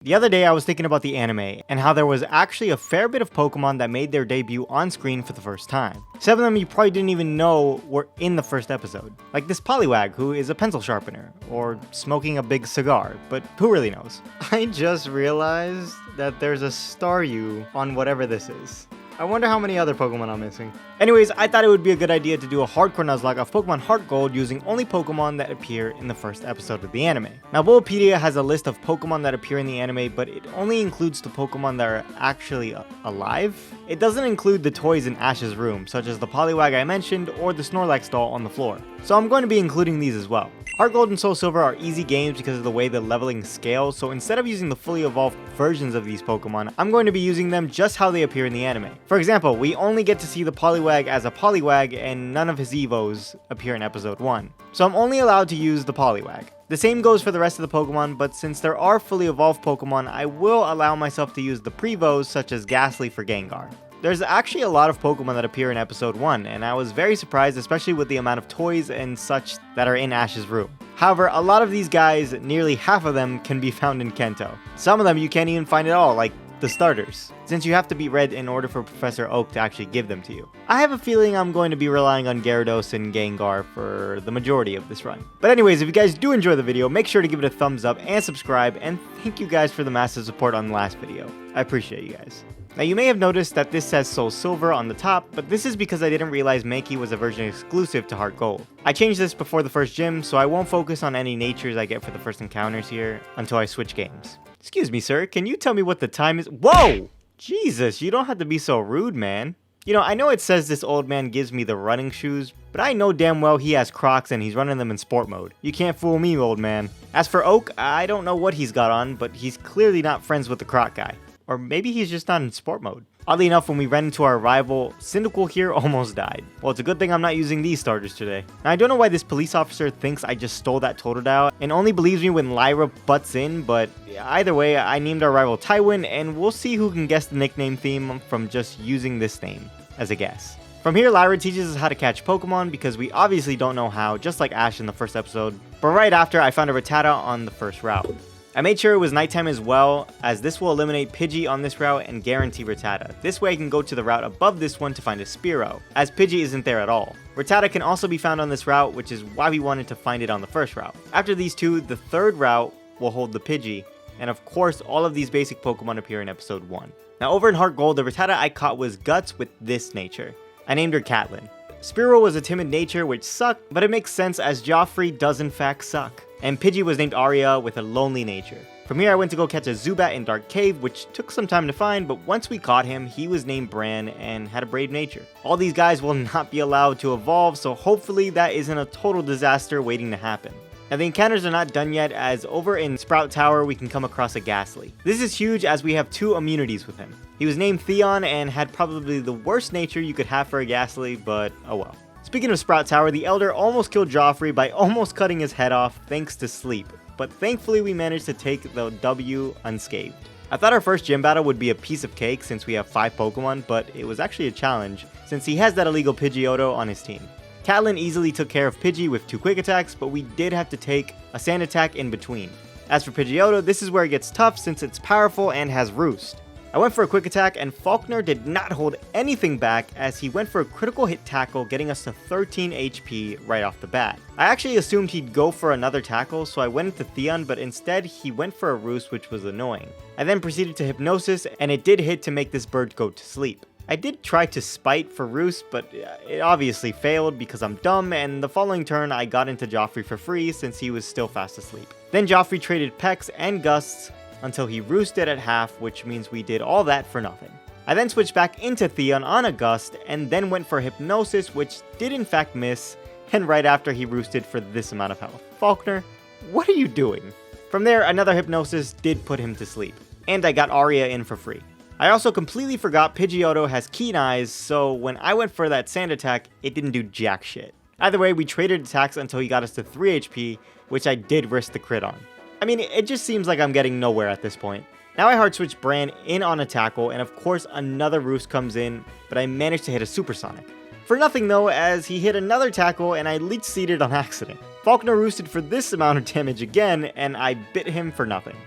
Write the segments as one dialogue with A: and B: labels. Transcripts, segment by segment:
A: The other day I was thinking about the anime, and how there was actually a fair bit of Pokemon that made their debut on screen for the first time. Some of them you probably didn't even know were in the first episode. Like this Poliwag, who is a pencil sharpener, or smoking a big cigar, but who really knows? I just realized that there's a Staryu on whatever this is. I wonder how many other Pokemon I'm missing. Anyways, I thought it would be a good idea to do a hardcore Nuzlocke of Pokemon Heartgold using only Pokemon that appear in the first episode of the anime. Now, Bulbapedia has a list of Pokemon that appear in the anime, but it only includes the Pokemon that are actually alive. It doesn't include the toys in Ash's room, such as the Poliwag I mentioned or the Snorlax doll on the floor. So I'm going to be including these as well. Heartgold and soulsilver are easy games because of the way the leveling scales, so instead of using the fully evolved versions of these Pokemon, I'm going to be using them just how they appear in the anime. For example, we only get to see the Poliwag as a Poliwag and none of his Evos appear in episode 1. So I'm only allowed to use the Poliwag. The same goes for the rest of the Pokemon, but since there are fully evolved Pokemon, I will allow myself to use the Prevos such as Ghastly for Gengar. There's actually a lot of Pokemon that appear in episode 1, and I was very surprised, especially with the amount of toys and such that are in Ash's room. However, a lot of these guys, nearly half of them, can be found in Kanto. Some of them you can't even find at all, like the starters, since you have to beat Red in order for Professor Oak to actually give them to you. I have a feeling I'm going to be relying on Gyarados and Gengar for the majority of this run. But anyways, if you guys do enjoy the video, make sure to give it a thumbs up and subscribe, and thank you guys for the massive support on the last video. I appreciate you guys. Now you may have noticed that this says soulsilver on the top, but this is because I didn't realize Mankey was a version exclusive to Heartgold. I changed this before the first gym, so I won't focus on any natures I get for the first encounters here until I switch games. Excuse me, sir, can you tell me what the time is? Whoa! Jesus, you don't have to be so rude, man. You know, I know it says this old man gives me the running shoes, but I know damn well he has Crocs and he's running them in sport mode. You can't fool me, old man. As for Oak, I don't know what he's got on, but he's clearly not friends with the Croc guy. Or maybe he's just not in sport mode. Oddly enough, when we ran into our rival, Cyndaquil here almost died. Well, it's a good thing I'm not using these starters today. Now, I don't know why this police officer thinks I just stole that Totodile and only believes me when Lyra butts in, but either way, I named our rival Tywin, and we'll see who can guess the nickname theme from just using this name as a guess. From here, Lyra teaches us how to catch Pokemon because we obviously don't know how, just like Ash in the first episode. But right after, I found a Rattata on the first route. I made sure it was nighttime as well, as this will eliminate Pidgey on this route and guarantee Rattata. This way I can go to the route above this one to find a Spearow, as Pidgey isn't there at all. Rattata can also be found on this route, which is why we wanted to find it on the first route. After these two, the third route will hold the Pidgey, and of course all of these basic Pokemon appear in episode 1. Now over in Heartgold, the Rattata I caught was Guts with this nature. I named her Catelyn. Spearow was a timid nature which sucked, but it makes sense as Joffrey does in fact suck. And Pidgey was named Arya with a lonely nature. From here I went to go catch a Zubat in Dark Cave, which took some time to find, but once we caught him, he was named Bran and had a brave nature. All these guys will not be allowed to evolve, so hopefully that isn't a total disaster waiting to happen. Now the encounters are not done yet, as over in Sprout Tower we can come across a Ghastly. This is huge as we have 2 immunities with him. He was named Theon and had probably the worst nature you could have for a Ghastly, but oh well. Speaking of Sprout Tower, the Elder almost killed Joffrey by almost cutting his head off thanks to sleep, but thankfully we managed to take the W unscathed. I thought our first gym battle would be a piece of cake since we have 5 Pokemon, but it was actually a challenge since he has that illegal Pidgeotto on his team. Catelyn easily took care of Pidgey with 2 quick attacks, but we did have to take a sand attack in between. As for Pidgeotto, this is where it gets tough since it's powerful and has Roost. I went for a quick attack and Falkner did not hold anything back as he went for a critical hit tackle, getting us to 13 HP right off the bat. I actually assumed he'd go for another tackle, so I went into Theon, but instead he went for a Roost, which was annoying. I then proceeded to Hypnosis, and it did hit to make this bird go to sleep. I did try to Spite for Roost, but it obviously failed because I'm dumb, and the following turn I got into Joffrey for free since he was still fast asleep. Then Joffrey traded Pecks and Gusts until he roosted at half, which means we did all that for nothing. I then switched back into Theon on a Gust, and then went for Hypnosis, which did in fact miss, and right after he roosted for this amount of health. Falkner, what are you doing? From there, another Hypnosis did put him to sleep, and I got Arya in for free. I also completely forgot Pidgeotto has keen eyes, so when I went for that sand attack, it didn't do jack shit. Either way, we traded attacks until he got us to 3 HP, which I did risk the crit on. I mean, it just seems like I'm getting nowhere at this point. Now I hard switch Bran in on a tackle, and of course another Roost comes in, but I managed to hit a Supersonic. For nothing though, as he hit another tackle and I leech seeded on accident. Falkner roosted for this amount of damage again, and I bit him for nothing.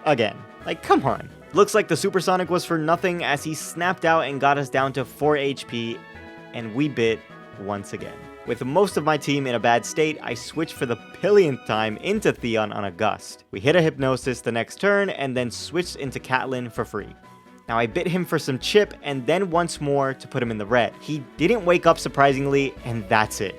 A: Again. Like, come on. Looks like the supersonic was for nothing as he snapped out and got us down to 4 HP, and we bit once again. With most of my team in a bad state, I switched for the billionth time into Theon on a gust. We hit a hypnosis the next turn and then switched into Catelyn for free. Now I bit him for some chip and then once more to put him in the red. He didn't wake up surprisingly, and that's it.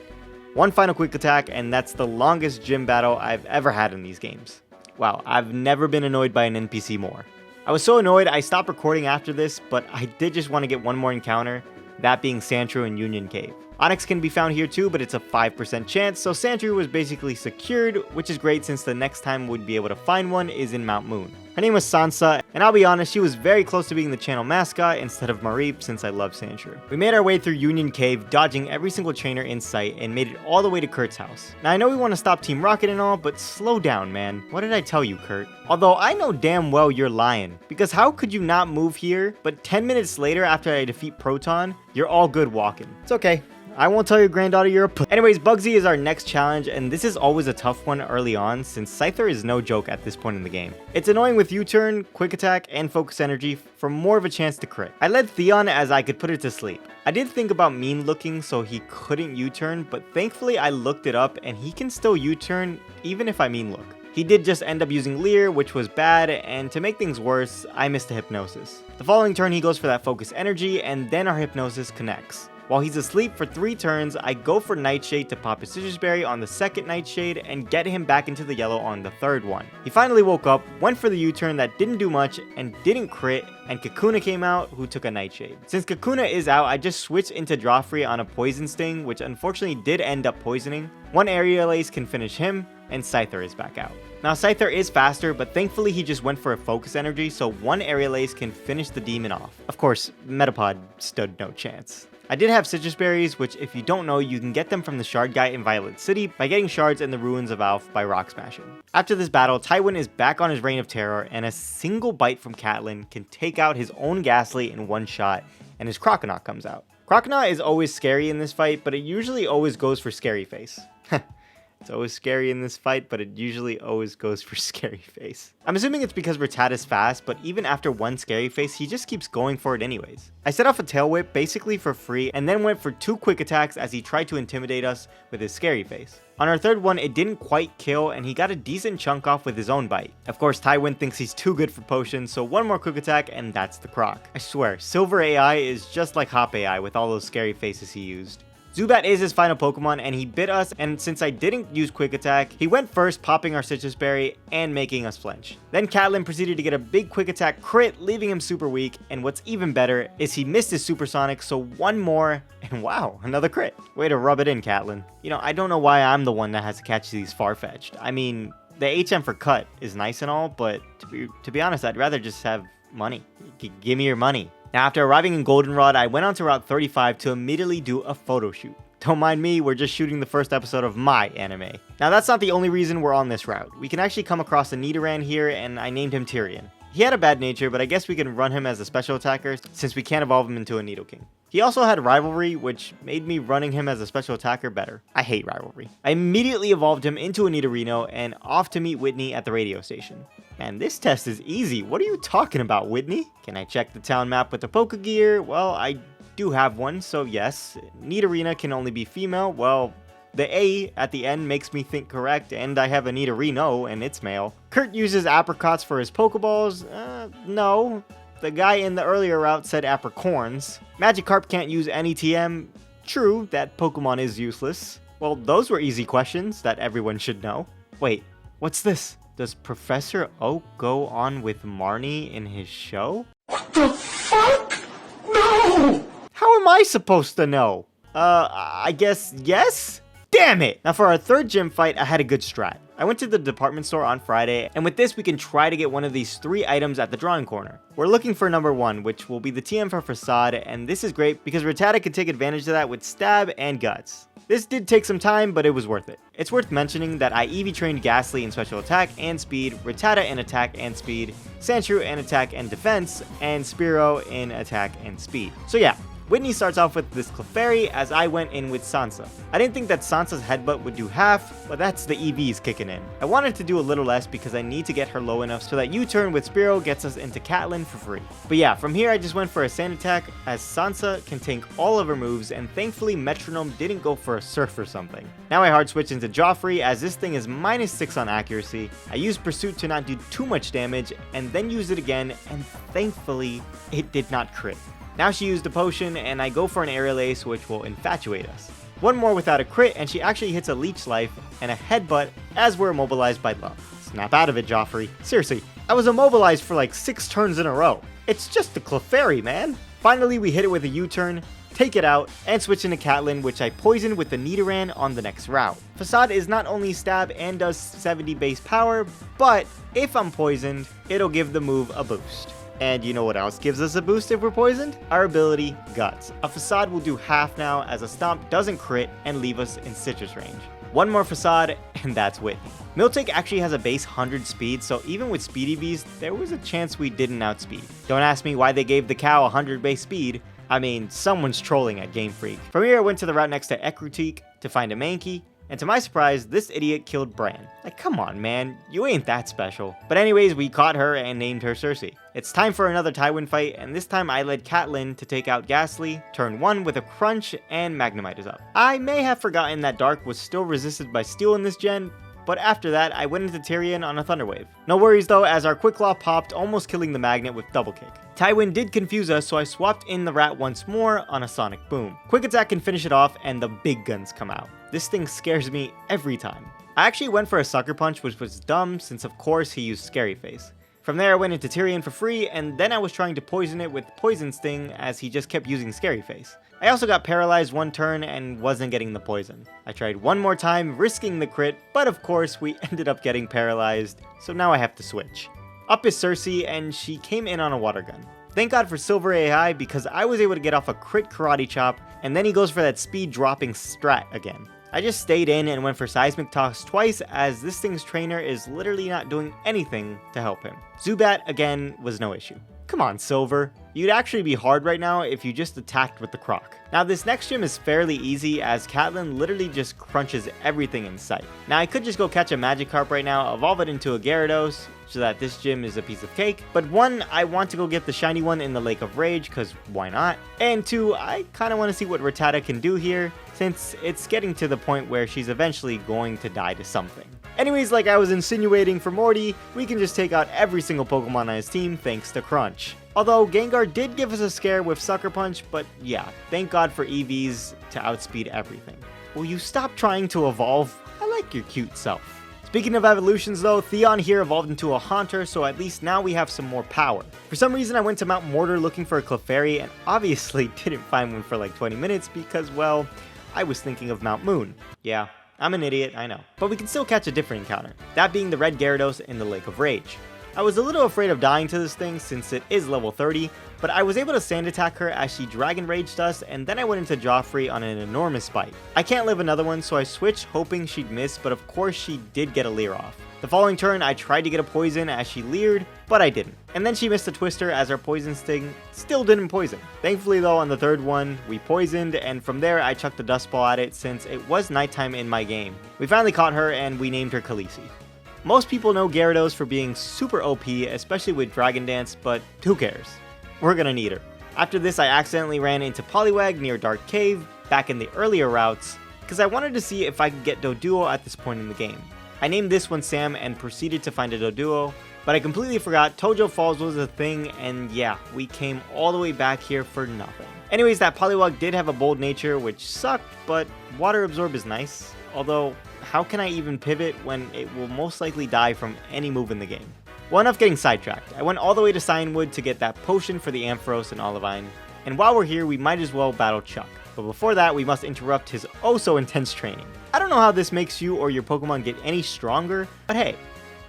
A: One final quick attack, and that's the longest gym battle I've ever had in these games. Wow, I've never been annoyed by an NPC more. I was so annoyed I stopped recording after this, but I did just want to get one more encounter, that being Sandshrew in Union Cave. Onyx can be found here too, but it's a 5% chance, so Sandshrew was basically secured, which is great since the next time we'd be able to find one is in Mount Moon. Her name was Sansa, and I'll be honest, she was very close to being the channel mascot instead of Marie since I love Sandshrew. We made our way through Union Cave, dodging every single trainer in sight, and made it all the way to Kurt's house. Now I know we want to stop Team Rocket and all, but slow down, man. What did I tell you, Kurt? Although I know damn well you're lying, because how could you not move here, but 10 minutes later after I defeat Proton, you're all good walking? It's okay. I won't tell your granddaughter you're a Anyways, Bugsy is our next challenge, and this is always a tough one early on since Scyther is no joke at this point in the game. It's annoying with U-turn, quick attack, and focus energy for more of a chance to crit. I led Theon as I could put it to sleep. I did think about mean looking so he couldn't U-turn, but thankfully I looked it up and he can still U-turn even if I mean look. He did just end up using Leer, which was bad, and to make things worse, I missed a hypnosis. The following turn he goes for that focus energy, and then our hypnosis connects. While he's asleep for 3 turns, I go for Nightshade to pop his Citrus Berry on the second Nightshade and get him back into the yellow on the third one. He finally woke up, went for the U-turn that didn't do much and didn't crit, and Kakuna came out, who took a Nightshade. Since Kakuna is out, I just switched into Joffrey on a Poison Sting, which unfortunately did end up poisoning. One Aerial Ace can finish him, and Scyther is back out. Now Scyther is faster, but thankfully he just went for a focus energy, so one Aerial Ace can finish the demon off. Of course, Metapod stood no chance. I did have Citrus Berries, which if you don't know, you can get them from the Shard Guy in Violet City by getting shards in the Ruins of Alph by rock smashing. After this battle, Tywin is back on his reign of terror, and a single bite from Catelyn can take out his own Ghastly in one shot, and his Croconaut comes out. Croconaut is always scary in this fight, but it usually always goes for Scary Face. It's always scary in this fight, but it usually always goes for Scary Face. I'm assuming it's because Rattata's fast, but even after one Scary Face, he just keeps going for it anyways. I set off a Tail Whip basically for free, and then went for 2 quick attacks as he tried to intimidate us with his Scary Face. On our third one, it didn't quite kill, and he got a decent chunk off with his own bite. Of course, Tywin thinks he's too good for potions, so one more quick attack, and that's the Croc. I swear, Silver AI is just like Hop AI with all those Scary Faces he used. Zubat is his final Pokemon, and he bit us, and since I didn't use Quick Attack, he went first, popping our Citrus Berry and making us flinch. Then Catelyn proceeded to get a big Quick Attack crit, leaving him super weak, and what's even better is he missed his Supersonic, so one more, and wow, another crit. Way to rub it in, Catelyn. You know, I don't know why I'm the one that has to catch these far-fetched. I mean, the HM for cut is nice and all, but to be honest, I'd rather just have money. Give me your money. Now, after arriving in Goldenrod, I went on to Route 35 to immediately do a photo shoot. Don't mind me, we're just shooting the first episode of my anime. Now, that's not the only reason we're on this route. We can actually come across a Nidoran here, and I named him Tyrion. He had a bad nature, but I guess we can run him as a special attacker since we can't evolve him into a Nidoking. He also had Rivalry, which made me running him as a special attacker better. I hate Rivalry. I immediately evolved him into a Nidorino and off to meet Whitney at the radio station. And this test is easy. What are you talking about, Whitney? Can I check the town map with the Pokegear? Well, I do have one, so yes. Nidorina can only be female. Well, the A at the end makes me think correct, and I have a Nidorino, and it's male. Kurt uses apricots for his Pokeballs. No. The guy in the earlier route said apricorns. Magikarp can't use any TM. True, that Pokemon is useless. Well, those were easy questions that everyone should know. Wait, what's this? Does Professor Oak go on with Marnie in his show?
B: What the fuck? No!
A: How am I supposed to know? I guess yes? Damn it! Now for our third gym fight, I had a good strat. I went to the department store on Friday, and with this we can try to get one of these 3 items at the drawing corner. We're looking for number 1, which will be the TM for Facade, and this is great because Rattata can take advantage of that with Stab and Guts. This did take some time, but it was worth it. It's worth mentioning that I EV trained Ghastly in special attack and speed, Rattata in attack and speed, Sandshrew in attack and defense, and Spearow in attack and speed. So yeah, Whitney starts off with this Clefairy as I went in with Sansa. I didn't think that Sansa's headbutt would do half, but that's the EVs kicking in. I wanted to do a little less because I need to get her low enough so that U-turn with Spearow gets us into Catelyn for free. But yeah, from here I just went for a sand attack as Sansa can tank all of her moves, and thankfully Metronome didn't go for a surf or something. Now I hard switch into Joffrey as this thing is -6 on accuracy. I used Pursuit to not do too much damage and then used it again, and thankfully it did not crit. Now she used a potion and I go for an aerial ace which will infatuate us. One more without a crit and she actually hits a leech life and a headbutt as we're immobilized by love. Snap out of it, Joffrey. Seriously, I was immobilized for like 6 turns in a row. It's just the Clefairy, man. Finally we hit it with a U-turn, take it out, and switch into Catelyn, which I poisoned with the Nidoran on the next route. Facade is not only stab and does 70 base power, but if I'm poisoned, it'll give the move a boost. And you know what else gives us a boost if we're poisoned? Our ability, Guts. A Facade will do half now as a Stomp doesn't crit and leave us in citrus range. One more Facade, and that's Whitney. Miltank actually has a base 100 speed, so even with speed EVs, there was a chance we didn't outspeed. Don't ask me why they gave the cow 100 base speed. I mean, someone's trolling at Game Freak. From here I went to the route next to Ekruteak to find a Mankey, and to my surprise, this idiot killed Bran. Like, come on, man, you ain't that special. But anyways, we caught her and named her Cersei. It's time for another Tywin fight, and this time I led Catelyn to take out Ghastly, turn 1 with a Crunch, and Magnemite is up. I may have forgotten that Dark was still resisted by Steel in this gen, but after that, I went into Tyrion on a Thunder Wave. No worries though, as our Quick Claw popped, almost killing the Magnet with Double Kick. Tywin did confuse us, so I swapped in the Rat once more on a Sonic Boom. Quick Attack can finish it off, and the big guns come out. This thing scares me every time. I actually went for a Sucker Punch, which was dumb since of course he used Scary Face. From there I went into Tyrion for free, and then I was trying to poison it with Poison Sting as he just kept using Scary Face. I also got paralyzed one turn and wasn't getting the poison. I tried one more time, risking the crit, but of course we ended up getting paralyzed, so now I have to switch. Up is Cersei, and she came in on a water gun. Thank God for Silver AI because I was able to get off a crit Karate Chop, and then he goes for that speed dropping strat again. I just stayed in and went for Seismic Toss twice as this thing's trainer is literally not doing anything to help him. Zubat again was no issue. Come on, Silver. You'd actually be hard right now if you just attacked with the Croc. Now this next gym is fairly easy as Catelyn literally just crunches everything in sight. Now I could just go catch a Magikarp right now, evolve it into a Gyarados, so that this gym is a piece of cake. But 1, I want to go get the shiny one in the Lake of Rage, cause why not? And 2, I kinda wanna see what Rattata can do here, since it's getting to the point where she's eventually going to die to something. Anyways, like I was insinuating for Morty, we can just take out every single Pokemon on his team thanks to Crunch. Although Gengar did give us a scare with Sucker Punch, but yeah, thank God for EVs to outspeed everything. Will you stop trying to evolve? I like your cute self. Speaking of evolutions though, Theon here evolved into a Haunter, so at least now we have some more power. For some reason I went to Mount Mortar looking for a Clefairy and obviously didn't find one for like 20 minutes because, well, I was thinking of Mount Moon. Yeah, I'm an idiot, I know. But we can still catch a different encounter, that being the Red Gyarados in the Lake of Rage. I was a little afraid of dying to this thing since it is level 30, but I was able to sand attack her as she Dragon Raged us, and then I went into Joffrey on an enormous bite. I can't live another one, so I switched hoping she'd miss, but of course she did get a Leer off. The following turn I tried to get a poison as she leered, but I didn't. And then she missed a Twister as our Poison Sting still didn't poison. Thankfully though, on the third one, we poisoned, and from there I chucked a Dust Ball at it since it was nighttime in my game. We finally caught her and we named her Khaleesi. Most people know Gyarados for being super OP, especially with Dragon Dance, but who cares? We're gonna need her. After this, I accidentally ran into Poliwag near Dark Cave, back in the earlier routes, because I wanted to see if I could get Doduo at this point in the game. I named this one Sam and proceeded to find a Doduo, but I completely forgot Tojo Falls was a thing, and yeah, we came all the way back here for nothing. Anyways, that Poliwag did have a bold nature, which sucked, but Water Absorb is nice, although how can I even pivot when it will most likely die from any move in the game? Well, enough getting sidetracked. I went all the way to Cianwood to get that potion for the Ampharos and Olivine, and while we're here, we might as well battle Chuck. But before that, we must interrupt his oh-so-intense training. I don't know how this makes you or your Pokemon get any stronger, but hey,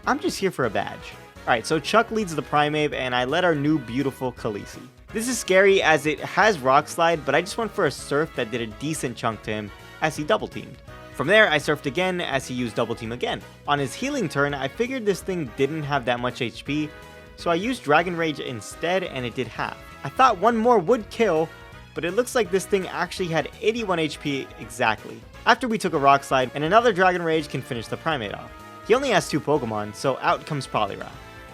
A: I'm just here for a badge. Alright, so Chuck leads the Primeape, and I led our new beautiful Khaleesi. This is scary as it has Rock Slide, but I just went for a Surf that did a decent chunk to him as he double-teamed. From there, I surfed again as he used Double Team again. On his healing turn, I figured this thing didn't have that much HP, so I used Dragon Rage instead and it did half. I thought one more would kill, but it looks like this thing actually had 81 HP exactly. After we took a rock slide, and another Dragon Rage can finish the Primate off. He only has 2 Pokemon, so out comes Poliwag.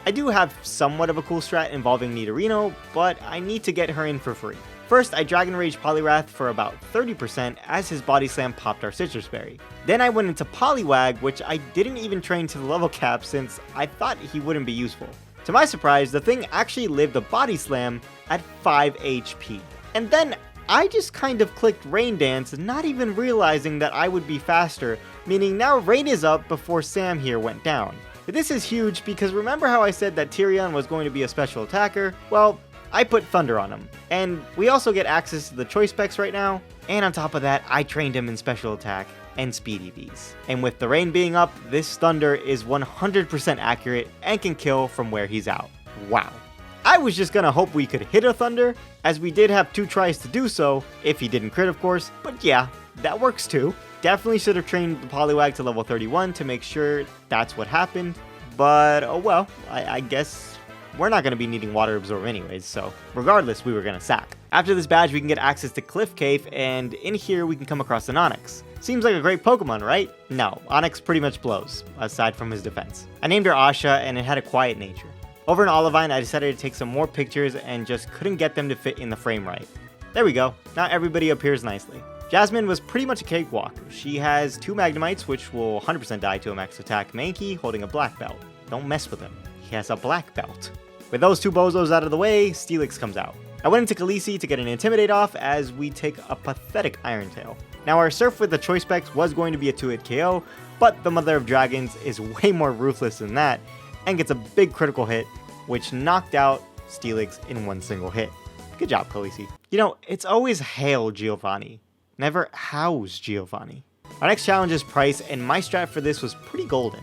A: I do have somewhat of a cool strat involving Nidorino, but I need to get her in for free. First, I Dragon Rage Poliwrath for about 30% as his Body Slam popped our Citrus Berry. Then I went into Poliwag, which I didn't even train to the level cap since I thought he wouldn't be useful. To my surprise, the thing actually lived a Body Slam at 5 HP. And then I just kind of clicked Rain Dance, not even realizing that I would be faster, meaning now Rain is up before Sam here went down. This is huge because remember how I said that Tyrion was going to be a special attacker? Well, I put Thunder on him. And we also get access to the choice specs right now, and on top of that, I trained him in special attack and speed EVs. And with the rain being up, this Thunder is 100% accurate and can kill from where he's out. Wow. I was just gonna hope we could hit a Thunder, as we did have 2 tries to do so, if he didn't crit of course, but yeah, that works too. Definitely should have trained the Poliwag to level 31 to make sure that's what happened, but oh well, I guess we're not going to be needing Water Absorb anyways, so regardless, we were going to sack. After this badge, we can get access to Cliff Cave, and in here we can come across an Onix. Seems like a great Pokemon, right? No, Onix pretty much blows, aside from his defense. I named her Asha, and it had a quiet nature. Over in Olivine, I decided to take some more pictures and just couldn't get them to fit in the frame right. There we go, now everybody appears nicely. Jasmine was pretty much a cakewalk. She has 2 Magnemites, which will 100% die to a max attack Mankey holding a black belt. Don't mess with him, he has a black belt. With those 2 bozos out of the way, Steelix comes out. I went into Khaleesi to get an Intimidate off as we take a pathetic Iron Tail. Now our Surf with the choice specs was going to be a 2-hit KO, but the Mother of Dragons is way more ruthless than that and gets a big critical hit, which knocked out Steelix in 1 single hit. Good job, Khaleesi. You know, it's always hail Giovanni, never house Giovanni. Our next challenge is Price, and my strat for this was pretty golden.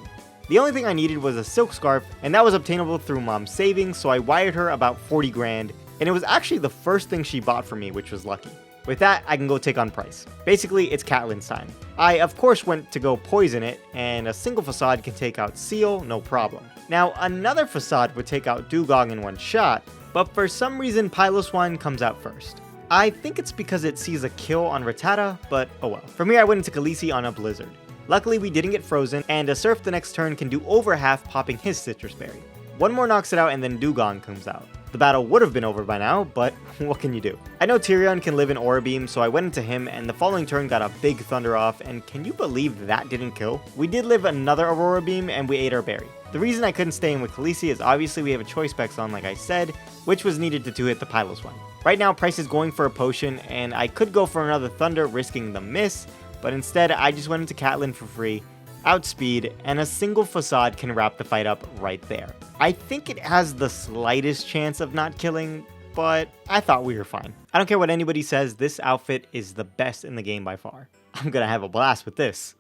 A: The only thing I needed was a silk scarf, and that was obtainable through Mom's savings, so I wired her about 40 grand, and it was actually the first thing she bought for me, which was lucky. With that, I can go take on Price. Basically, it's Catelyn's time. I, of course, went to go poison it, and a single Facade can take out Seal, no problem. Now, another Facade would take out Dugong in 1 shot, but for some reason, Piloswine comes out first. I think it's because it sees a kill on Rattata, but oh well. From here, I went into Khaleesi on a Blizzard. Luckily, we didn't get frozen, and a Surf the next turn can do over half popping his Citrus Berry. 1 more knocks it out, and then Dugong comes out. The battle would have been over by now, but what can you do? I know Tyrion can live in Aura Beam, so I went into him, and the following turn got a big Thunder off, and can you believe that didn't kill? We did live another Aurora Beam, and we ate our berry. The reason I couldn't stay in with Khaleesi is obviously we have a choice specs on, like I said, which was needed to 2-hit the Piloswine. Right now, Price is going for a potion, and I could go for another Thunder, risking the miss, but instead, I just went into Catelyn for free, outspeed, and a single Facade can wrap the fight up right there. I think it has the slightest chance of not killing, but I thought we were fine. I don't care what anybody says, this outfit is the best in the game by far. I'm gonna have a blast with this.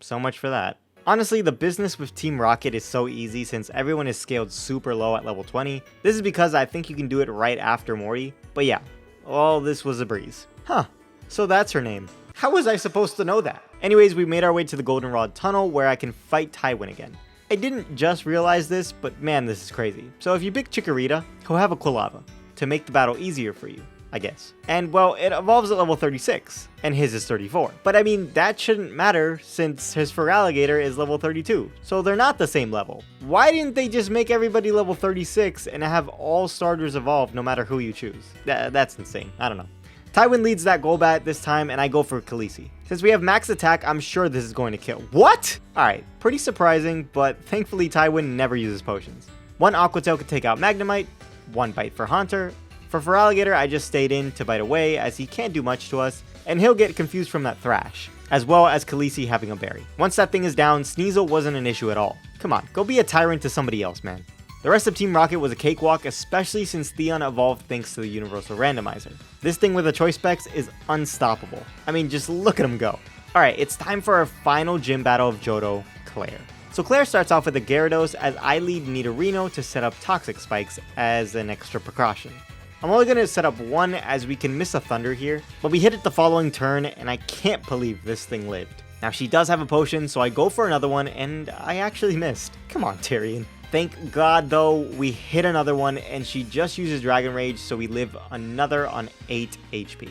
A: So much for that. Honestly, the business with Team Rocket is so easy since everyone is scaled super low at level 20. This is because I think you can do it right after Morty, but yeah, all this was a breeze. Huh, so that's her name. How was I supposed to know that? Anyways, we made our way to the Goldenrod Tunnel where I can fight Tywin again. I didn't just realize this, but man, this is crazy. So if you pick Chikorita, he'll have a Quilava to make the battle easier for you, I guess. And well, it evolves at level 36, and his is 34. But I mean, that shouldn't matter since his Feraligatr is level 32, so they're not the same level. Why didn't they just make everybody level 36 and have all starters evolve no matter who you choose? That's insane, I don't know. Tywin leads that Golbat this time, and I go for Khaleesi. Since we have max attack, I'm sure this is going to kill. What? Alright, pretty surprising, but thankfully Tywin never uses potions. 1 Aqua Tail could take out Magnemite, 1 Bite for Haunter. For Feraligatr, I just stayed in to bite away as he can't do much to us, and he'll get confused from that Thrash, as well as Khaleesi having a berry. Once that thing is down, Sneasel wasn't an issue at all. Come on, go be a tyrant to somebody else, man. The rest of Team Rocket was a cakewalk, especially since Theon evolved thanks to the Universal Randomizer. This thing with the choice specs is unstoppable. I mean, just look at him go. Alright, it's time for our final gym battle of Johto, Claire. So Claire starts off with a Gyarados as I lead Nidorino to set up Toxic Spikes as an extra precaution. I'm only going to set up 1 as we can miss a Thunder here, but we hit it the following turn and I can't believe this thing lived. Now she does have a potion, so I go for another one and I actually missed. Come on, Tyrion. Thank God though, we hit another one and she just uses Dragon Rage, so we live another on 8 HP.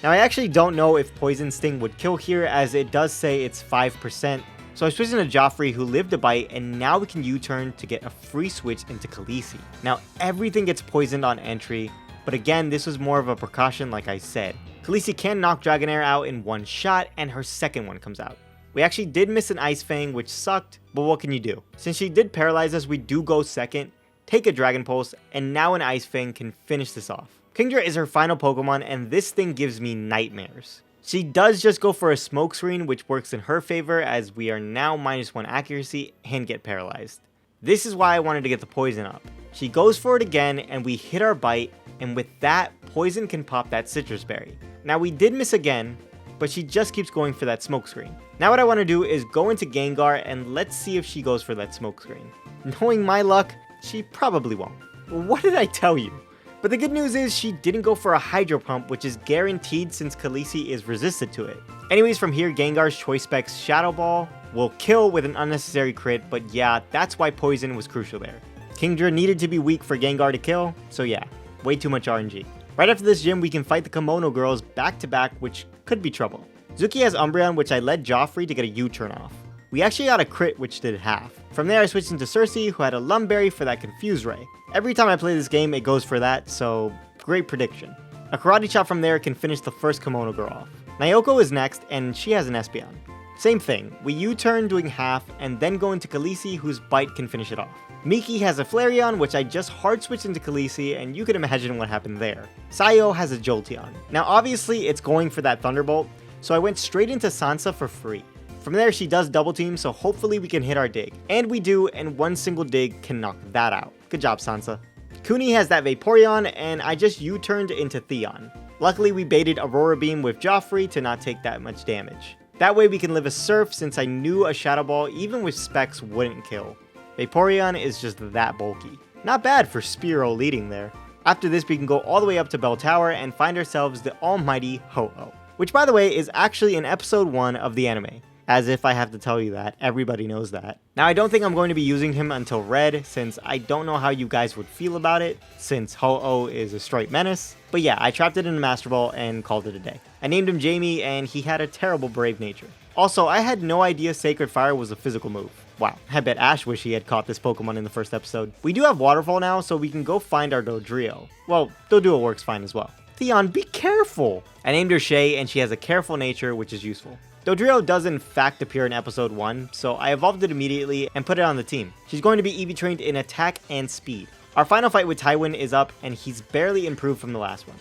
A: Now I actually don't know if Poison Sting would kill here, as it does say it's 5%. So I switched into Joffrey, who lived a bite, and now we can U-turn to get a free switch into Khaleesi. Now everything gets poisoned on entry, but again, this was more of a precaution like I said. Khaleesi can knock Dragonair out in one shot, and her second one comes out. We actually did miss an Ice Fang, which sucked, but what can you do? Since she did paralyze us, we do go second, take a Dragon Pulse, and now an Ice Fang can finish this off. Kingdra is her final Pokemon, and this thing gives me nightmares. She does just go for a Smoke Screen, which works in her favor, as we are now -1 accuracy and get paralyzed. This is why I wanted to get the poison up. She goes for it again, and we hit our bite, and with that, poison can pop that Citrus Berry. Now we did miss again, but she just keeps going for that Smoke Screen. Now what I want to do is go into Gengar, and let's see if she goes for that Smoke Screen. Knowing my luck, she probably won't. What did I tell you? But the good news is she didn't go for a Hydro Pump, which is guaranteed since Khaleesi is resistant to it. Anyways, from here, Gengar's Choice Specs Shadow Ball will kill with an unnecessary crit, but yeah, that's why poison was crucial there. Kingdra needed to be weak for Gengar to kill, so yeah, way too much RNG. Right after this gym, we can fight the Kimono girls back to back, which could be trouble. Zuki has Umbreon, which I led Joffrey to get a U-turn off. We actually got a crit, which did half. From there, I switched into Cersei, who had a Lumberry for that Confuse Ray. Every time I play this game, it goes for that, so great prediction. A Karate Chop from there can finish the first Kimono girl off. Nyoko is next, and she has an Espeon. Same thing, we U-turn doing half, and then go into Khaleesi, whose bite can finish it off. Miki has a Flareon, which I just hard switched into Khaleesi, and you can imagine what happened there. Sayo has a Jolteon. Now obviously, it's going for that Thunderbolt, so I went straight into Sansa for free. From there, she does double team, so hopefully we can hit our dig. And we do, and one single dig can knock that out. Good job, Sansa. Kuni has that Vaporeon, and I just U-turned into Theon. Luckily, we baited Aurora Beam with Joffrey to not take that much damage. That way we can live a Surf, since I knew a Shadow Ball, even with Specs, wouldn't kill. Vaporeon is just that bulky. Not bad for Spearow leading there. After this, we can go all the way up to Bell Tower and find ourselves the almighty Ho-Oh. Which, by the way, is actually in episode 1 of the anime. As if I have to tell you that, everybody knows that. Now I don't think I'm going to be using him until Red, since I don't know how you guys would feel about it, since Ho-Oh is a straight menace. But yeah, I trapped it in a Master Ball and called it a day. I named him Jamie, and he had a terrible brave nature. Also, I had no idea Sacred Fire was a physical move. Wow, I bet Ash wish he had caught this Pokemon in the first episode. We do have Waterfall now, so we can go find our Dodrio. Well, Dodrio works fine as well. Theon, be careful! I named her Shay, and she has a careful nature, which is useful. Dodrio does in fact appear in episode 1, so I evolved it immediately and put it on the team. She's going to be EV trained in attack and speed. Our final fight with Tywin is up, and he's barely improved from the last one.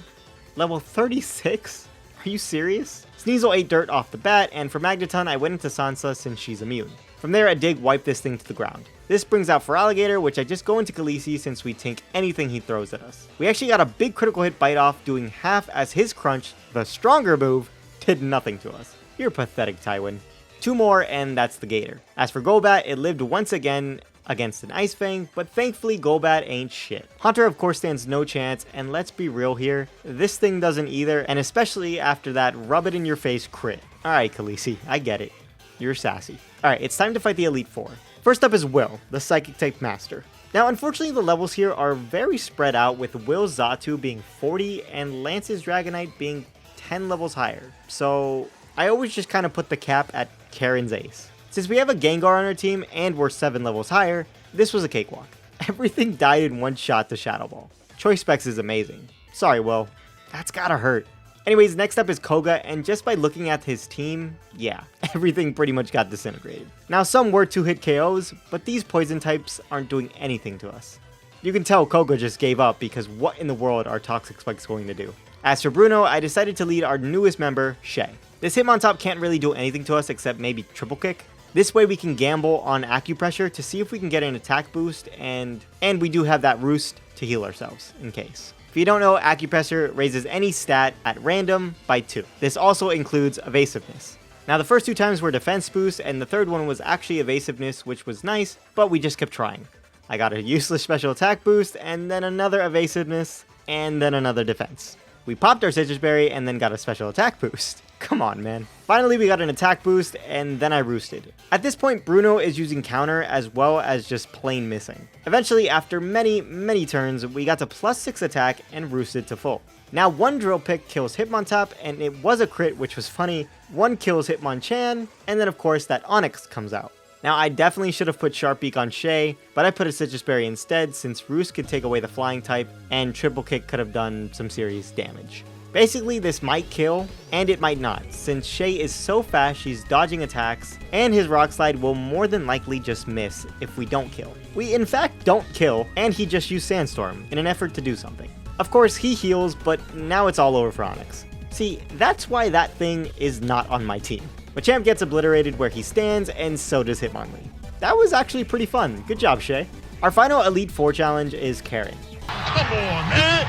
A: Level 36? Are you serious? Sneasel ate dirt off the bat, and for Magneton I went into Sansa since she's immune. From there, a dig wiped this thing to the ground. This brings out Feraligatr, which I just go into Khaleesi since we tank anything he throws at us. We actually got a big critical hit bite off, doing half as his Crunch, the stronger move, did nothing to us. You're pathetic, Tywin. 2 more, and that's the Gator. As for Golbat, it lived once again against an Ice Fang, but thankfully Golbat ain't shit. Haunter of course stands no chance, and let's be real here, this thing doesn't either, and especially after that rub it in your face crit. Alright Khaleesi, I get it. You're sassy. Alright, it's time to fight the Elite Four. First up is Will, the Psychic type Master. Now unfortunately the levels here are very spread out, with Will's Xatu being 40 and Lance's Dragonite being 10 levels higher, so I always just kind of put the cap at Karen's Ace. Since we have a Gengar on our team and we're 7 levels higher, this was a cakewalk. Everything died in one shot to Shadow Ball. Choice Specs is amazing. Sorry, Will. That's gotta hurt. Anyways, next up is Koga, and just by looking at his team, yeah, everything pretty much got disintegrated. Now some were 2-hit KOs, but these poison types aren't doing anything to us. You can tell Koga just gave up, because what in the world are Toxic Spikes going to do? As for Bruno, I decided to lead our newest member, Shay. This Hitmontop can't really do anything to us except maybe Triple Kick. This way we can gamble on Acupressure to see if we can get an attack boost, and we do have that Roost to heal ourselves, in case. If you don't know, Acupressure raises any stat at random by 2. This also includes Evasiveness. Now the first 2 times were Defense Boost, and the third one was actually Evasiveness, which was nice, but we just kept trying. I got a useless Special Attack Boost, and then another Evasiveness, and then another Defense. We popped our Citrus Berry, and then got a Special Attack Boost. Come on, man. Finally, we got an attack boost, and then I roosted. At this point, Bruno is using counter as well as just plain missing. Eventually, after many turns, we got to +6 attack and roosted to full. Now, one drill pick kills Hitmontop, and it was a crit, which was funny. One kills Hitmonchan, and then of course that Onix comes out. Now, I definitely should have put Sharp Beak on Shay, but I put a Citrus Berry instead since Roost could take away the flying type, and Triple Kick could have done some serious damage. Basically, this might kill, and it might not, since Shay is so fast she's dodging attacks, and his Rock Slide will more than likely just miss if we don't kill. We in fact don't kill, and he just used Sandstorm in an effort to do something. Of course, he heals, but now it's all over for Onix. See, that's why that thing is not on my team. Machamp gets obliterated where he stands, and so does Hitmonlee. That was actually pretty fun. Good job, Shay. Our final Elite Four challenge is Karen.
B: Come on, man!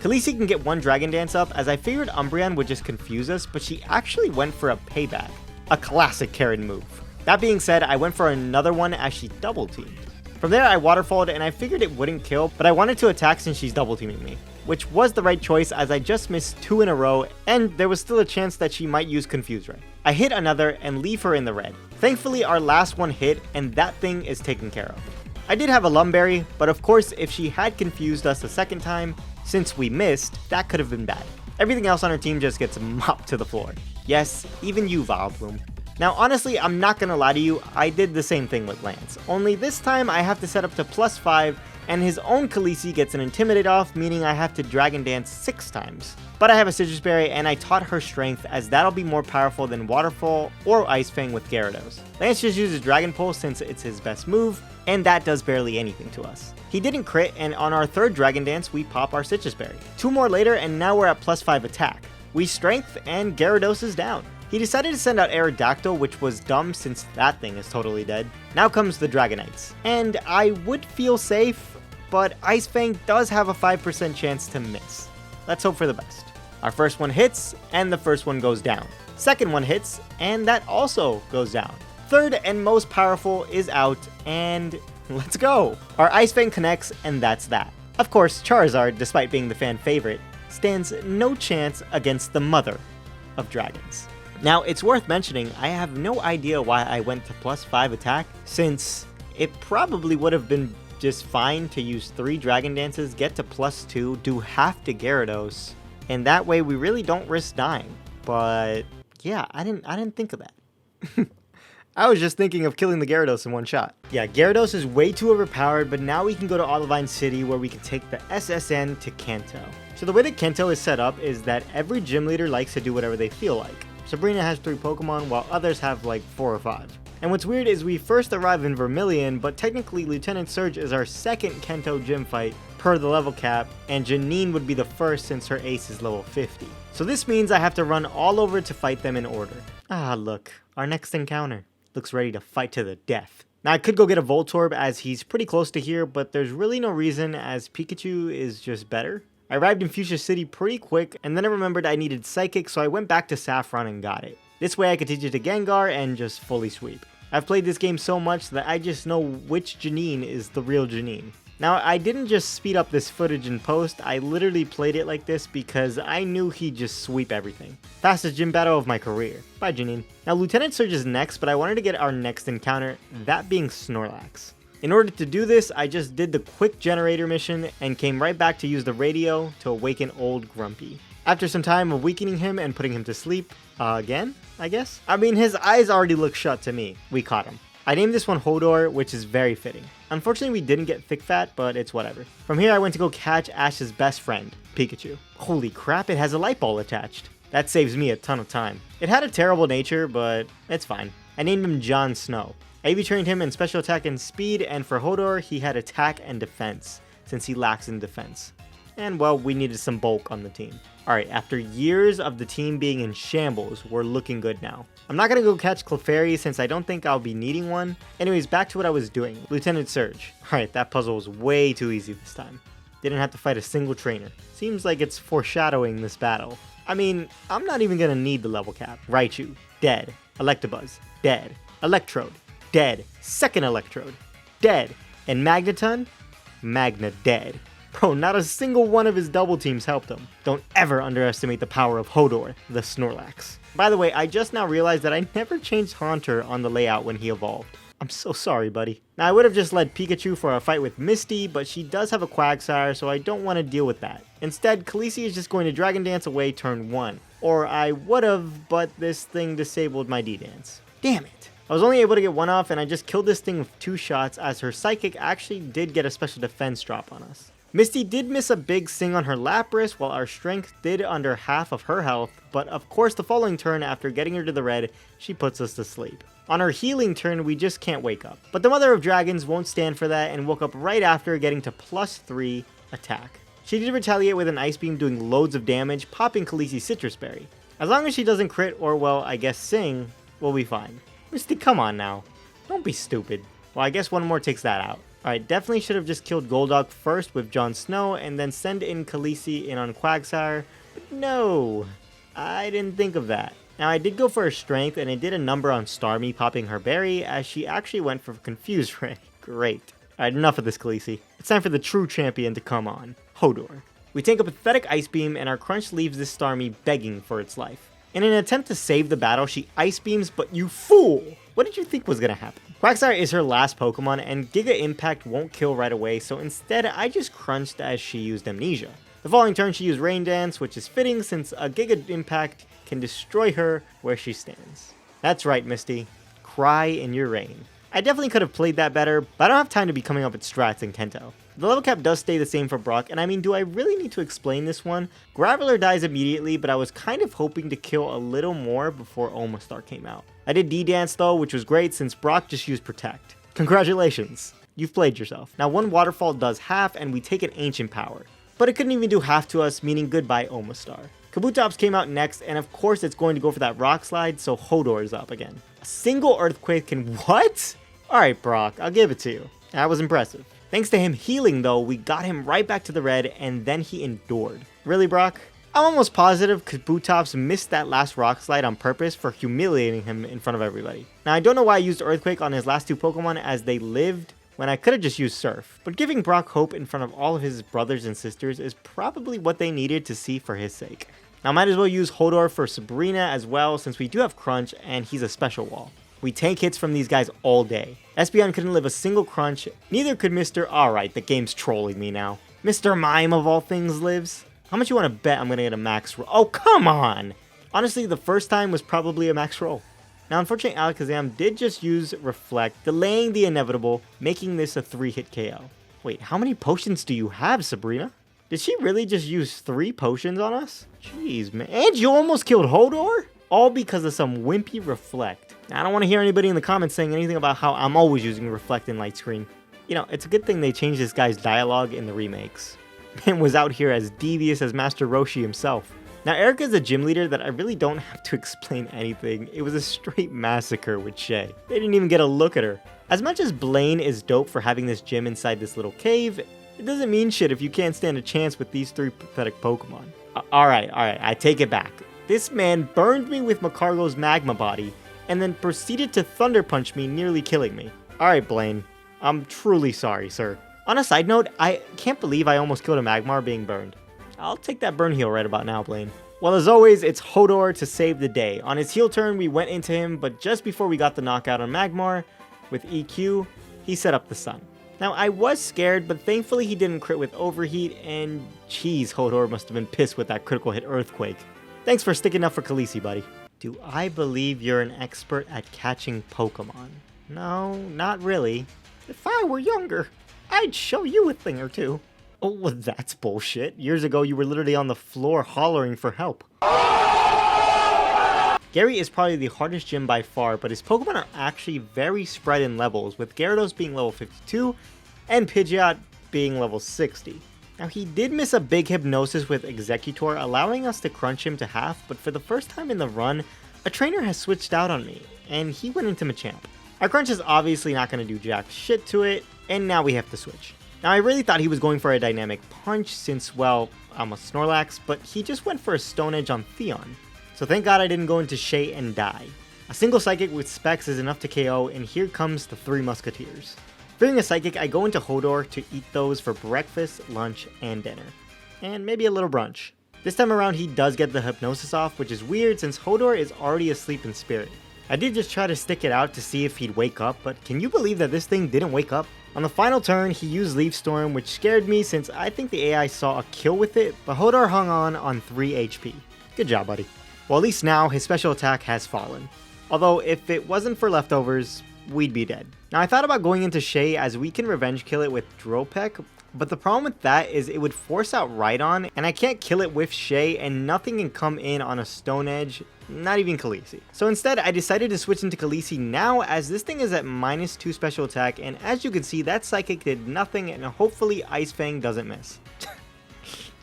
A: Khaleesi can get one Dragon Dance up, as I figured Umbreon would just confuse us, but she actually went for a payback. A classic Karen move. That being said, I went for another one as she double teamed. From there, I waterfalled and I figured it wouldn't kill, but I wanted to attack since she's double teaming me, which was the right choice as I just missed 2 in a row, and there was still a chance that she might use Confuse Ray. I hit another and leave her in the red. Thankfully, our last one hit, and that thing is taken care of. I did have a Lumberry, but of course, if she had confused us a second time, since we missed, that could have been bad. Everything else on her team just gets mopped to the floor. Yes, even you, Vileplume. Now, honestly, I'm not gonna lie to you, I did the same thing with Lance, only this time I have to set up to +5, and his own Khaleesi gets an Intimidate off, meaning I have to Dragon Dance 6 times. But I have a Citrus Berry, and I taught her Strength, as that'll be more powerful than Waterfall or Ice Fang with Gyarados. Lance just uses Dragon Pulse since it's his best move, and that does barely anything to us. He didn't crit, and on our third Dragon Dance, we pop our Citrus Berry. 2 more later, and now we're at +5 attack. We Strength, and Gyarados is down. He decided to send out Aerodactyl, which was dumb since that thing is totally dead. Now comes the Dragonites, and I would feel safe, but Ice Fang does have a 5% chance to miss. Let's hope for the best. Our first one hits, and the first one goes down. Second one hits, and that also goes down. Third and most powerful is out, and let's go! Our Ice Fang connects, and that's that. Of course, Charizard, despite being the fan favorite, stands no chance against the mother of dragons. Now, it's worth mentioning, I have no idea why I went to +5 attack, since it probably would have been just fine to use 3 Dragon Dances, get to +2, do half to Gyarados, and that way we really don't risk dying. But yeah, I didn't think of that. I was just thinking of killing the Gyarados in one shot. Yeah, Gyarados is way too overpowered, but now we can go to Olivine City where we can take the SSN to Kanto. So the way that Kanto is set up is that every gym leader likes to do whatever they feel like. Sabrina has 3 Pokemon while others have like 4 or 5. And what's weird is we first arrive in Vermilion, but technically Lieutenant Surge is our second Kanto gym fight per the level cap, and Janine would be the first since her ace is level 50. So this means I have to run all over to fight them in order. Ah, look, our next encounter. Looks ready to fight to the death. Now I could go get a Voltorb as he's pretty close to here, but there's really no reason as Pikachu is just better. I arrived in Fuchsia City pretty quick, and then I remembered I needed Psychic, so I went back to Saffron and got it. This way I could teach it to Gengar and just fully sweep. I've played this game so much that I just know which Janine is the real Janine. Now, I didn't just speed up this footage in post, I literally played it like this because I knew he'd just sweep everything. Fastest gym battle of my career. Bye, Janine. Now, Lieutenant Surge is next, but I wanted to get our next encounter, that being Snorlax. In order to do this, I just did the quick generator mission and came right back to use the radio to awaken old Grumpy. After some time of weakening him and putting him to sleep, again, I guess? I mean, his eyes already look shut to me. We caught him. I named this one Hodor, which is very fitting. Unfortunately, we didn't get Thick Fat, but it's whatever. From here, I went to go catch Ash's best friend, Pikachu. Holy crap, it has a light ball attached. That saves me a ton of time. It had a terrible nature, but it's fine. I named him Jon Snow. I EV trained him in special attack and speed, and for Hodor, he had attack and defense, since he lacks in defense. And well, we needed some bulk on the team. Alright, after years of the team being in shambles, we're looking good now. I'm not gonna go catch Clefairy since I don't think I'll be needing one. Anyways, back to what I was doing. Lieutenant Surge. Alright, that puzzle was way too easy this time. Didn't have to fight a single trainer. Seems like it's foreshadowing this battle. I mean, I'm not even gonna need the level cap. Raichu, dead. Electabuzz, dead. Electrode, dead. Second Electrode, dead. And Magneton, Magna dead. Bro, not a single one of his double teams helped him. Don't ever underestimate the power of Hodor, the Snorlax. By the way, I just now realized that I never changed Haunter on the layout when he evolved. I'm so sorry, buddy. Now, I would have just led Pikachu for a fight with Misty, but she does have a Quagsire, so I don't want to deal with that. Instead, Khaleesi is just going to Dragon Dance away turn 1. Or I would have, but this thing disabled my D-Dance. Damn it. I was only able to get one off, and I just killed this thing with 2 shots, as her Psychic actually did get a special defense drop on us. Misty did miss a big sing on her Lapras, while our Strength did under half of her health, but of course the following turn, after getting her to the red, she puts us to sleep. On her healing turn, we just can't wake up. But the Mother of Dragons won't stand for that and woke up right after, getting to +3 attack. She did retaliate with an Ice Beam, doing loads of damage, popping Khaleesi's Citrus Berry. As long as she doesn't crit or, well, I guess sing, we'll be fine. Misty, come on now. Don't be stupid. Well, I guess one more takes that out. Alright, definitely should have just killed Golduck first with Jon Snow and then send in Khaleesi in on Quagsire. But no, I didn't think of that. Now, I did go for her Strength, and it did a number on Starmie popping her berry, as she actually went for Confuse Ray. Great. Alright, enough of this, Khaleesi. It's time for the true champion to come on, Hodor. We take a pathetic Ice Beam, and our Crunch leaves this Starmie begging for its life. In an attempt to save the battle, she Ice Beams, but you fool! What did you think was gonna happen? Quagsire is her last Pokemon, and Giga Impact won't kill right away, so instead I just crunched as she used Amnesia. The following turn she used Rain Dance, which is fitting since a Giga Impact can destroy her where she stands. That's right, Misty. Cry in your rain. I definitely could have played that better, but I don't have time to be coming up with strats in Kento. The level cap does stay the same for Brock, and I mean, do I really need to explain this one? Graveler dies immediately, but I was kind of hoping to kill a little more before Omastar came out. I did D-Dance though, which was great since Brock just used Protect. Congratulations, you've played yourself. Now one Waterfall does half, and we take an Ancient Power. But it couldn't even do half to us, meaning goodbye Omastar. Kabutops came out next, and of course it's going to go for that Rock Slide, so Hodor is up again. A single Earthquake can what? Alright Brock, I'll give it to you. That was impressive. Thanks to him healing though, we got him right back to the red, and then he endured. Really, Brock? I'm almost positive Kabutops missed that last Rock Slide on purpose for humiliating him in front of everybody. Now I don't know why I used Earthquake on his last 2 Pokemon, as they lived when I could have just used Surf. But giving Brock hope in front of all of his brothers and sisters is probably what they needed to see for his sake. Now I might as well use Hodor for Sabrina as well, since we do have Crunch and he's a special wall. We tank hits from these guys all day. Espeon couldn't live a single Crunch, neither could Mr. Alright, the game's trolling me now. Mr. Mime of all things lives. How much you want to bet I'm going to get a max roll? Oh, come on! Honestly, the first time was probably a max roll. Now, unfortunately, Alakazam did just use Reflect, delaying the inevitable, making this a 3-hit KO. Wait, how many potions do you have, Sabrina? Did she really just use 3 potions on us? Jeez, man. And you almost killed Hodor? All because of some wimpy Reflect. Now, I don't want to hear anybody in the comments saying anything about how I'm always using Reflect in Light Screen. You know, it's a good thing they changed this guy's dialogue in the remakes. Man was out here as devious as Master Roshi himself. Now, Erica is a gym leader that I really don't have to explain anything. It was a straight massacre with Shay. They didn't even get a look at her. As much as Blaine is dope for having this gym inside this little cave, it doesn't mean shit if you can't stand a chance with these 3 pathetic Pokemon. Alright, I take it back. This man burned me with Macargo's Magma Body, and then proceeded to Thunder Punch me, nearly killing me. Alright, Blaine. I'm truly sorry, sir. On a side note, I can't believe I almost killed a Magmar being burned. I'll take that burn heal right about now, Blaine. Well, as always, it's Hodor to save the day. On his heal turn, we went into him, but just before we got the knockout on Magmar, with EQ, he set up the sun. Now, I was scared, but thankfully he didn't crit with Overheat, and geez, Hodor must have been pissed with that critical hit Earthquake. Thanks for sticking up for Khaleesi, buddy. Do I believe you're an expert at catching Pokemon? No, not really. If I were younger, I'd show you a thing or two. Oh, well, that's bullshit. Years ago, you were literally on the floor hollering for help. Gary is probably the hardest gym by far, but his Pokemon are actually very spread in levels, with Gyarados being level 52 and Pidgeot being level 60. Now, he did miss a big Hypnosis with Executor, allowing us to crunch him to half, but for the first time in the run, a trainer has switched out on me, and he went into Machamp. Our crunch is obviously not going to do jack shit to it, and now we have to switch. Now, I really thought he was going for a Dynamic Punch since, well, I'm a Snorlax, but he just went for a Stone Edge on Theon. So thank God I didn't go into Shay and die. A single Psychic with Specs is enough to KO, and here comes the 3 Musketeers. Fearing a Psychic, I go into Hodor to eat those for breakfast, lunch, and dinner. And maybe a little brunch. This time around he does get the hypnosis off, which is weird since Hodor is already asleep in spirit. I did just try to stick it out to see if he'd wake up, but can you believe that this thing didn't wake up? On the final turn, he used Leaf Storm, which scared me since I think the AI saw a kill with it, but Hodor hung on 3 HP. Good job, buddy. Well, at least now his special attack has fallen. Although if it wasn't for leftovers, we'd be dead. Now I thought about going into Shay as we can revenge kill it with Dropek, but the problem with that is it would force out Rhydon, and I can't kill it with Shay, and nothing can come in on a Stone Edge, not even Khaleesi. So instead, I decided to switch into Khaleesi now, as this thing is at -2 special attack, and as you can see, that Psychic did nothing, and hopefully Ice Fang doesn't miss.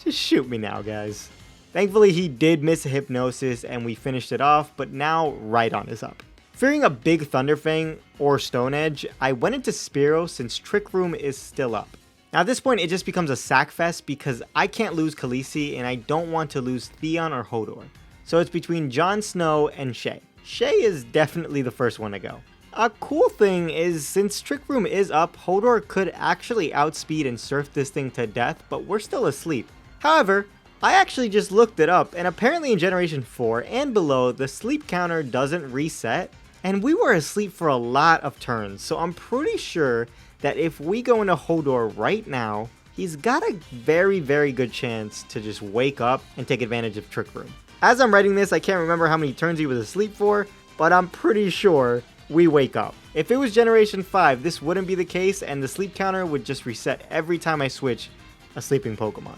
A: Just shoot me now, guys. Thankfully, he did miss a Hypnosis, and we finished it off, but now Rhydon is up. Fearing a big Thunder Fang or Stone Edge, I went into Spearow since Trick Room is still up. Now at this point, it just becomes a sack fest because I can't lose Khaleesi and I don't want to lose Theon or Hodor. So it's between Jon Snow and Shay. Shay is definitely the first one to go. A cool thing is, since Trick Room is up, Hodor could actually outspeed and surf this thing to death, but we're still asleep. However, I actually just looked it up, and apparently in Generation 4 and below, the sleep counter doesn't reset, and we were asleep for a lot of turns, so I'm pretty sure that if we go into Hodor right now, he's got a very, very good chance to just wake up and take advantage of Trick Room. As I'm writing this, I can't remember how many turns he was asleep for, but I'm pretty sure we wake up. If it was Generation 5, this wouldn't be the case, and the sleep counter would just reset every time I switch a sleeping Pokemon.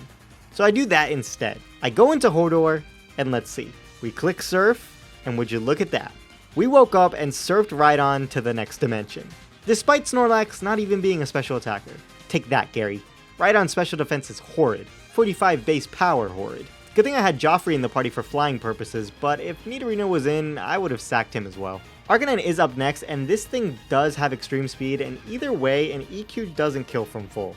A: So I do that instead. I go into Hodor, and let's see. We click Surf, and would you look at that? We woke up and surfed Rhydon to the next dimension. Despite Snorlax not even being a special attacker. Take that, Gary. Rhydon's special defense is horrid. 45 base power horrid. Good thing I had Joffrey in the party for flying purposes, but if Nidorino was in, I would have sacked him as well. Arcanine is up next, and this thing does have extreme speed, and either way, an EQ doesn't kill from full.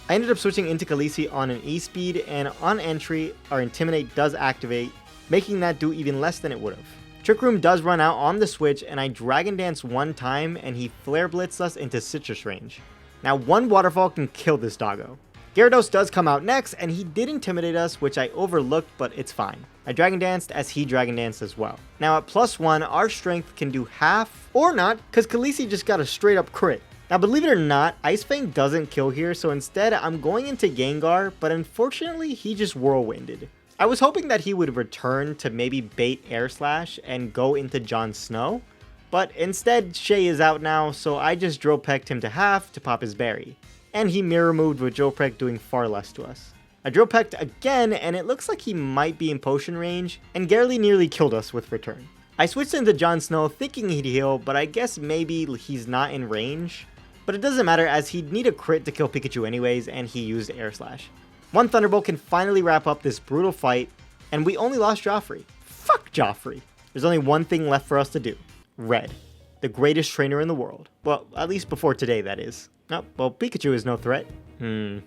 A: I ended up switching into Khaleesi on an E-speed, and on entry, our Intimidate does activate, making that do even less than it would have. Trick Room does run out on the switch, and I Dragon Dance one time, and he Flare Blitzed us into Citrus range. Now one Waterfall can kill this doggo. Gyarados does come out next, and he did Intimidate us, which I overlooked, but it's fine. I Dragon Danced as he Dragon Danced as well. Now at +1, our strength can do half, or not, because Khaleesi just got a straight up crit. Now believe it or not, Ice Fang doesn't kill here, so instead I'm going into Gengar, but unfortunately he just Whirlwinded. I was hoping that he would return to maybe bait Air Slash and go into Jon Snow, but instead Shay is out now, so I just Dropek'd him to half to pop his berry. And he mirror moved with Dropek doing far less to us. I Dropek'd again, and it looks like he might be in potion range, and Garly nearly killed us with return. I switched into Jon Snow thinking he'd heal, but I guess maybe he's not in range. But it doesn't matter as he'd need a crit to kill Pikachu anyways, and he used Air Slash. One Thunderbolt can finally wrap up this brutal fight, and we only lost Joffrey. Fuck Joffrey. There's only one thing left for us to do. Red. The greatest trainer in the world. Well, at least before today, that is. Oh, well, Pikachu is no threat. I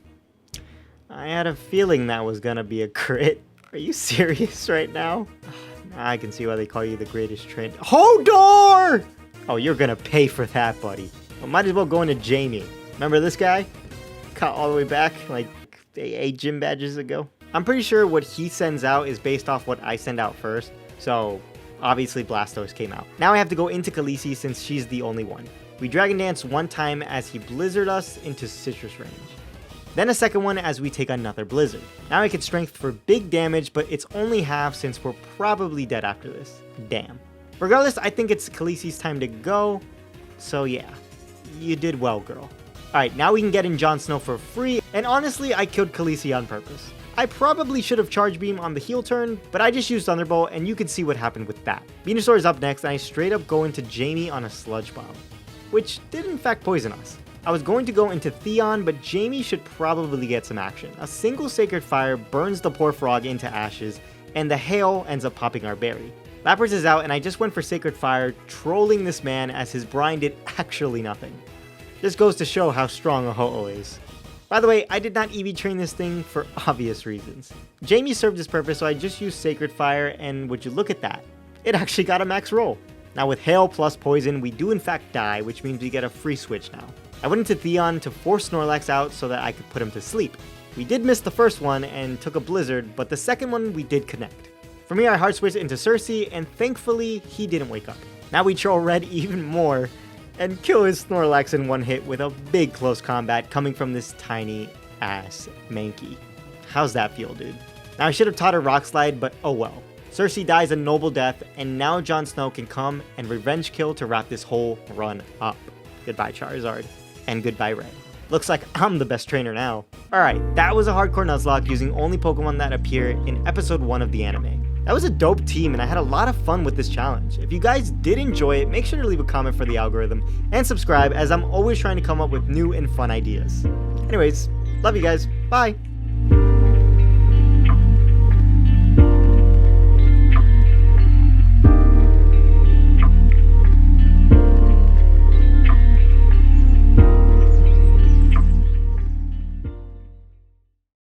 A: had a feeling that was gonna be a crit. Are you serious right now? Now I can see why they call you the greatest trainer. Hodor! Oh, you're gonna pay for that, buddy. Well, might as well go into Jamie. Remember this guy? Caught all the way back, like 8 gym badges ago. I'm pretty sure what he sends out is based off what I send out first, so obviously Blastoise came out. Now I have to go into Khaleesi since she's the only one. We Dragon Dance one time as he Blizzard us into Citrus range. Then a second one as we take another Blizzard. Now I can Strength for big damage, but it's only half since we're probably dead after this. Damn. Regardless, I think it's Khaleesi's time to go, so yeah. You did well, girl. Alright, now we can get in Jon Snow for free, and honestly, I killed Khaleesi on purpose. I probably should have Charge Beam on the heal turn, but I just used Thunderbolt, and you can see what happened with that. Venusaur is up next, and I straight up go into Jamie on a Sludge Bomb, which did in fact poison us. I was going to go into Theon, but Jamie should probably get some action. A single Sacred Fire burns the poor frog into ashes, and the hail ends up popping our berry. Lapras is out, and I just went for Sacred Fire, trolling this man as his brine did actually nothing. This goes to show how strong a Ho-Oh is. By the way, I did not EV train this thing for obvious reasons. Jamie served his purpose, so I just used Sacred Fire, and would you look at that? It actually got a max roll. Now with Hail plus Poison, we do in fact die, which means we get a free switch now. I went into Theon to force Snorlax out so that I could put him to sleep. We did miss the first one and took a blizzard, but the second one we did connect. From here I hard switched into Cersei, and thankfully he didn't wake up. Now we troll Red even more and kill his Snorlax in one hit with a big close combat coming from this tiny ass Mankey. How's that feel, dude? Now I should have taught her Rock Slide, but oh well. Cersei dies a noble death, and now Jon Snow can come and revenge kill to wrap this whole run up. Goodbye Charizard, and goodbye Red. Looks like I'm the best trainer now. Alright, that was a hardcore Nuzlocke using only Pokemon that appear in episode 1 of the anime. That was a dope team, and I had a lot of fun with this challenge. If you guys did enjoy it, make sure to leave a comment for the algorithm, and subscribe, as I'm always trying to come up with new and fun ideas. Anyways, love you guys, bye!